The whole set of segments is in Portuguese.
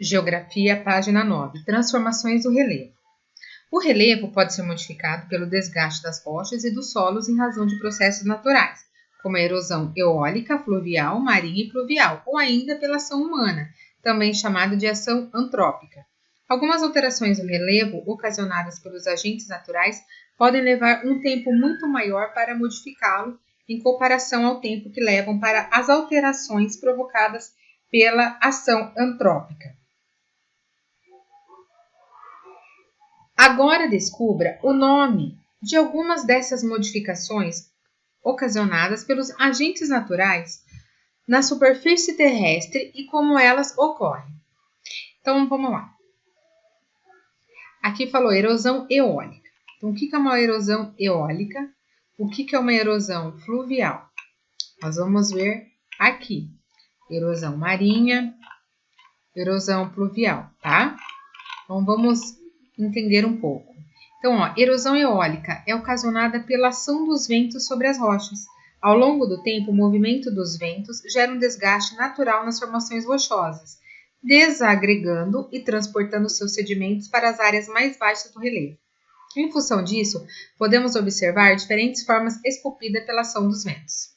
Geografia, página 9. Transformações do relevo. O relevo pode ser modificado pelo desgaste das rochas e dos solos em razão de processos naturais, como a erosão eólica, fluvial, marinha e pluvial, ou ainda pela ação humana, também chamada de ação antrópica. Algumas alterações do relevo, ocasionadas pelos agentes naturais, podem levar um tempo muito maior para modificá-lo em comparação ao tempo que levam para as alterações provocadas pela ação antrópica. Agora descubra o nome de algumas dessas modificações ocasionadas pelos agentes naturais na superfície terrestre e como elas ocorrem. Então, vamos lá. Aqui falou erosão eólica. Então, o que é uma erosão eólica? O que é uma erosão fluvial? Nós vamos ver aqui. Erosão marinha, erosão pluvial, tá? Então, vamos entender um pouco. Então, erosão eólica é ocasionada pela ação dos ventos sobre as rochas. Ao longo do tempo, o movimento dos ventos gera um desgaste natural nas formações rochosas, desagregando e transportando seus sedimentos para as áreas mais baixas do relevo. Em função disso, podemos observar diferentes formas esculpidas pela ação dos ventos.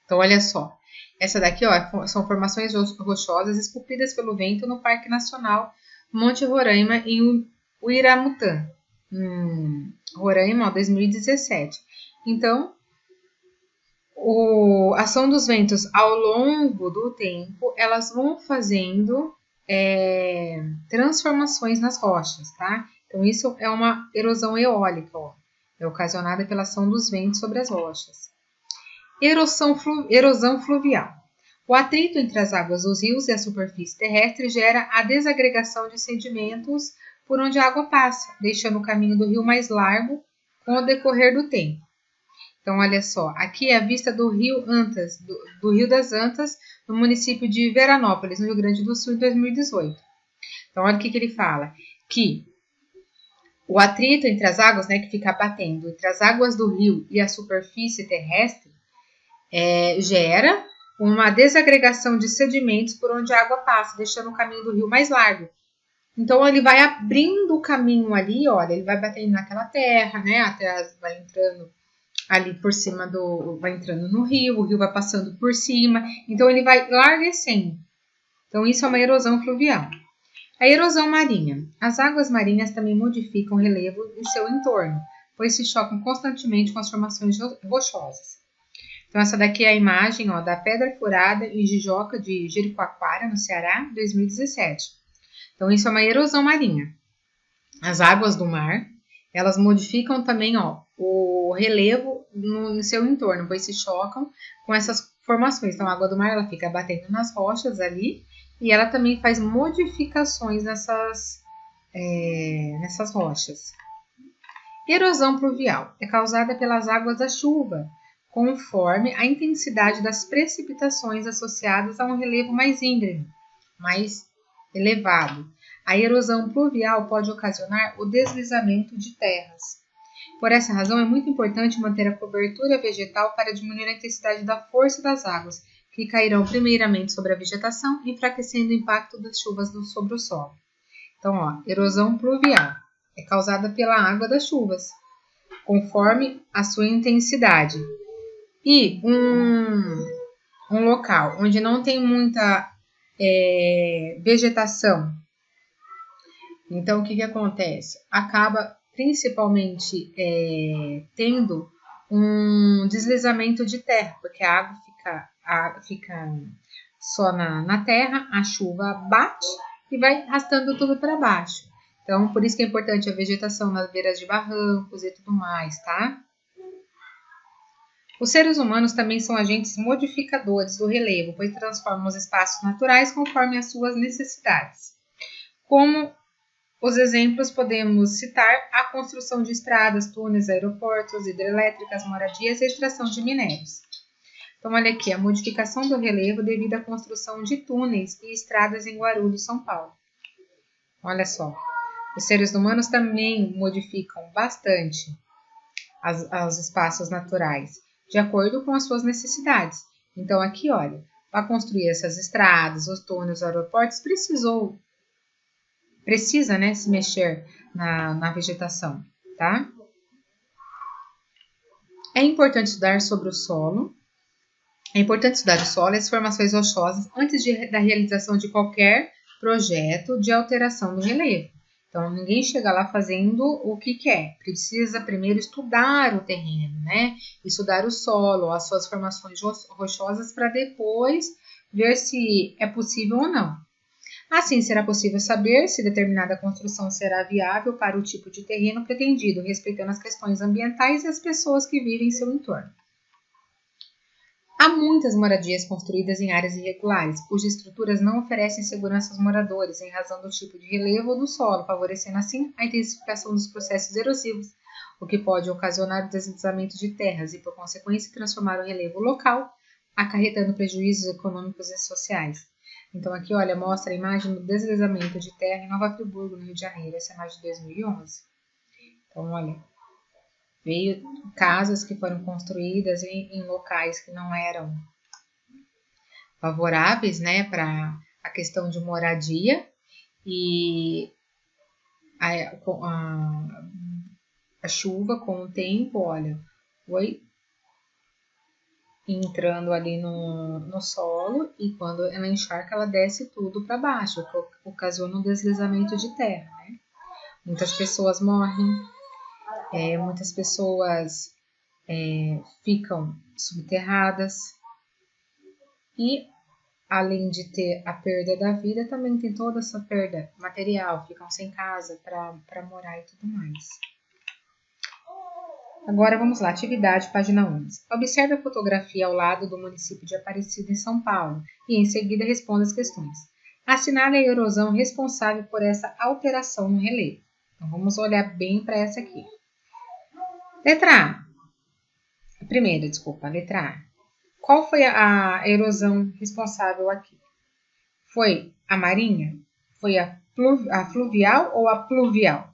Então, olha só. Essa daqui são formações rochosas esculpidas pelo vento no Parque Nacional Monte Roraima, em Uiramutã, Roraima, 2017. Então, a ação dos ventos ao longo do tempo, elas vão fazendo transformações nas rochas, tá? Então, isso é uma erosão eólica, é ocasionada pela ação dos ventos sobre as rochas. Erosão fluvial. O atrito entre as águas dos rios e a superfície terrestre gera a desagregação de sedimentos por onde a água passa, deixando o caminho do rio mais largo com o decorrer do tempo. Então, olha só, aqui é a vista do rio Antas, do Rio das Antas, no município de Veranópolis, no Rio Grande do Sul, em 2018. Então, olha o que ele fala, que o atrito entre as águas, que fica batendo entre as águas do rio e a superfície terrestre, gera uma desagregação de sedimentos por onde a água passa, deixando o caminho do rio mais largo. Então, ele vai abrindo o caminho ali, olha, ele vai batendo naquela terra, até vai entrando ali por cima vai entrando no rio, o rio vai passando por cima, então ele vai larguecendo. Então, isso é uma erosão fluvial. A erosão marinha. As águas marinhas também modificam o relevo em seu entorno, pois se chocam constantemente com as formações rochosas. Então, essa daqui é a imagem da Pedra Furada em Jijoca de Jericoacoara, no Ceará, 2017. Então, isso é uma erosão marinha. As águas do mar, elas modificam também o relevo no seu entorno, pois se chocam com essas formações. Então, a água do mar ela fica batendo nas rochas ali e ela também faz modificações nessas rochas. Erosão pluvial é causada pelas águas da chuva, conforme a intensidade das precipitações associadas a um relevo mais íngreme, mais elevado. A erosão pluvial pode ocasionar o deslizamento de terras. Por essa razão, é muito importante manter a cobertura vegetal para diminuir a intensidade da força das águas, que cairão primeiramente sobre a vegetação, enfraquecendo o impacto das chuvas sobre o solo. Então, erosão pluvial é causada pela água das chuvas, conforme a sua intensidade. E um local onde não tem muita vegetação, então o que acontece? Acaba principalmente tendo um deslizamento de terra, porque a água fica só na terra, a chuva bate e vai arrastando tudo para baixo. Então, por isso que é importante a vegetação nas beiras de barrancos e tudo mais, tá? Os seres humanos também são agentes modificadores do relevo, pois transformam os espaços naturais conforme as suas necessidades. Como os exemplos, podemos citar a construção de estradas, túneis, aeroportos, hidrelétricas, moradias e extração de minérios. Então, olha aqui, a modificação do relevo devido à construção de túneis e estradas em Guarulhos, São Paulo. Olha só, os seres humanos também modificam bastante os espaços naturais, de acordo com as suas necessidades. Então, aqui, olha, para construir essas estradas, os túneis, os aeroportos, precisa, né, se mexer na vegetação, tá? É importante estudar sobre o solo. É importante estudar o solo e as formações rochosas antes da realização de qualquer projeto de alteração do relevo. Então, ninguém chega lá fazendo o que quer. Precisa primeiro estudar o terreno, né? Estudar o solo, as suas formações rochosas, para depois ver se é possível ou não. Assim, será possível saber se determinada construção será viável para o tipo de terreno pretendido, respeitando as questões ambientais e as pessoas que vivem em seu entorno. Há muitas moradias construídas em áreas irregulares, cujas estruturas não oferecem segurança aos moradores, em razão do tipo de relevo ou do solo, favorecendo assim a intensificação dos processos erosivos, o que pode ocasionar o deslizamento de terras e, por consequência, transformar o relevo local, acarretando prejuízos econômicos e sociais. Então, aqui, olha, mostra a imagem do deslizamento de terra em Nova Friburgo, no Rio de Janeiro. Essa é a imagem de 2011. Então, olha, veio casas que foram construídas em locais que não eram favoráveis, né, para a questão de moradia, e a chuva com o tempo, olha, foi entrando ali no solo, e quando ela encharca, ela desce tudo para baixo, o que ocasiona um deslizamento de terra, né? Muitas pessoas morrem, muitas pessoas ficam subterradas, e além de ter a perda da vida, também tem toda essa perda material, ficam sem casa para morar e tudo mais. Agora vamos lá, atividade, página 11. Observe a fotografia ao lado do município de Aparecida, em São Paulo, e em seguida responda as questões. Assinale a erosão responsável por essa alteração no relevo. Então vamos olhar bem para essa aqui. Letra A. Qual foi a erosão responsável aqui? Foi a marinha? Foi a fluvial ou a pluvial?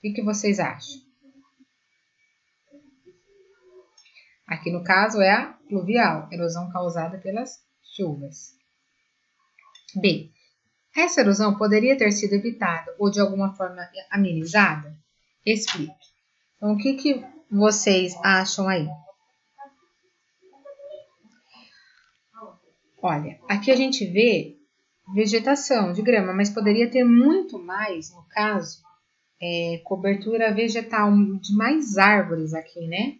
O que vocês acham? Aqui no caso é a pluvial, erosão causada pelas chuvas. B. Essa erosão poderia ter sido evitada ou de alguma forma amenizada? Explique. Então, o que vocês acham aí? Olha, aqui a gente vê vegetação de grama, mas poderia ter muito mais, no caso, cobertura vegetal de mais árvores aqui, né?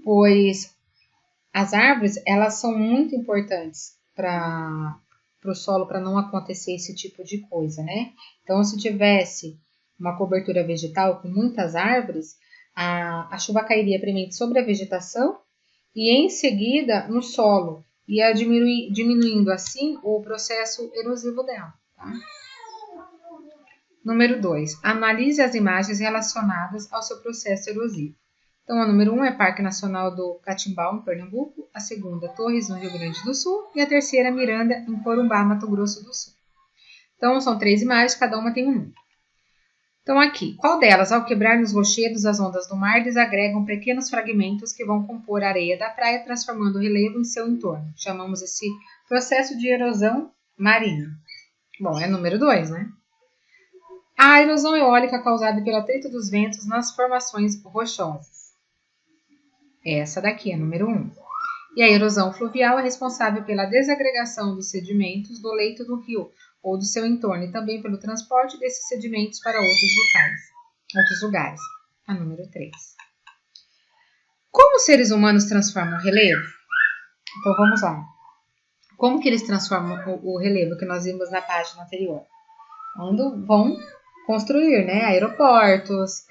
Pois as árvores, elas são muito importantes para o solo, para não acontecer esse tipo de coisa, né? Então, se tivesse uma cobertura vegetal com muitas árvores, a chuva cairia primeiro sobre a vegetação e em seguida no solo, ia diminuindo assim o processo erosivo dela, tá? Número 2. Analise as imagens relacionadas ao seu processo erosivo. Então, a número 1 é Parque Nacional do Catimbau, em Pernambuco. A segunda, Torres, no Rio Grande do Sul. E a terceira, Miranda, em Corumbá, Mato Grosso do Sul. Então, são 3 imagens, cada uma tem um número. Então, aqui, qual delas, ao quebrar nos rochedos as ondas do mar, desagregam pequenos fragmentos que vão compor a areia da praia, transformando o relevo em seu entorno? Chamamos esse processo de erosão marinha. Bom, é número 2, né? A erosão eólica causada pelo atrito dos ventos nas formações rochosas. Essa daqui é número 1. E a erosão fluvial é responsável pela desagregação dos sedimentos do leito do rio ou do seu entorno e também pelo transporte desses sedimentos para outros lugares. A número 3. Como os seres humanos transformam o relevo? Então vamos lá. Como que eles transformam o relevo que nós vimos na página anterior? Quando vão construir, né, aeroportos,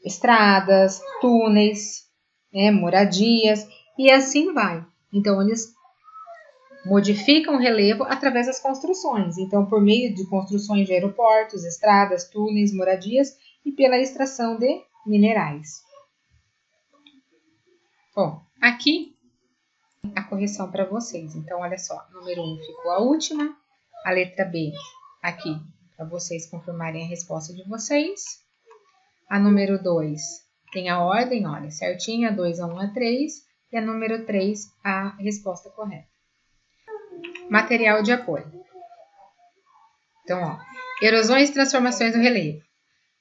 estradas, túneis, né, moradias, e assim vai. Então, eles modificam o relevo através das construções. Então, por meio de construções de aeroportos, estradas, túneis, moradias e pela extração de minerais. Bom, aqui a correção para vocês. Então, olha só, número 1 ficou a última, a letra B aqui, para vocês confirmarem a resposta de vocês. A número 2 tem a ordem, olha, certinha, 2 a 1 a 3. E a número 3, a resposta correta. Material de apoio. Então, erosões e transformações do relevo.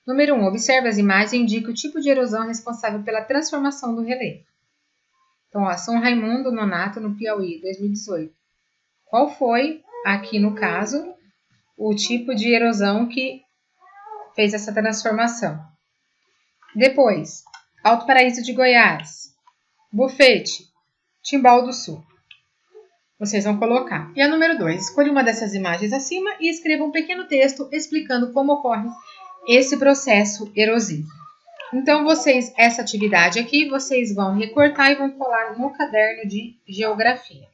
Número 1, observe as imagens e indique o tipo de erosão responsável pela transformação do relevo. Então, São Raimundo Nonato, no Piauí, 2018. Qual foi, aqui no caso, o tipo de erosão que fez essa transformação? Depois, Alto Paraíso de Goiás, Bufete, Timbal do Sul. Vocês vão colocar. E a número 2, escolha uma dessas imagens acima e escreva um pequeno texto explicando como ocorre esse processo erosivo. Então, essa atividade aqui, vocês vão recortar e vão colar no caderno de geografia.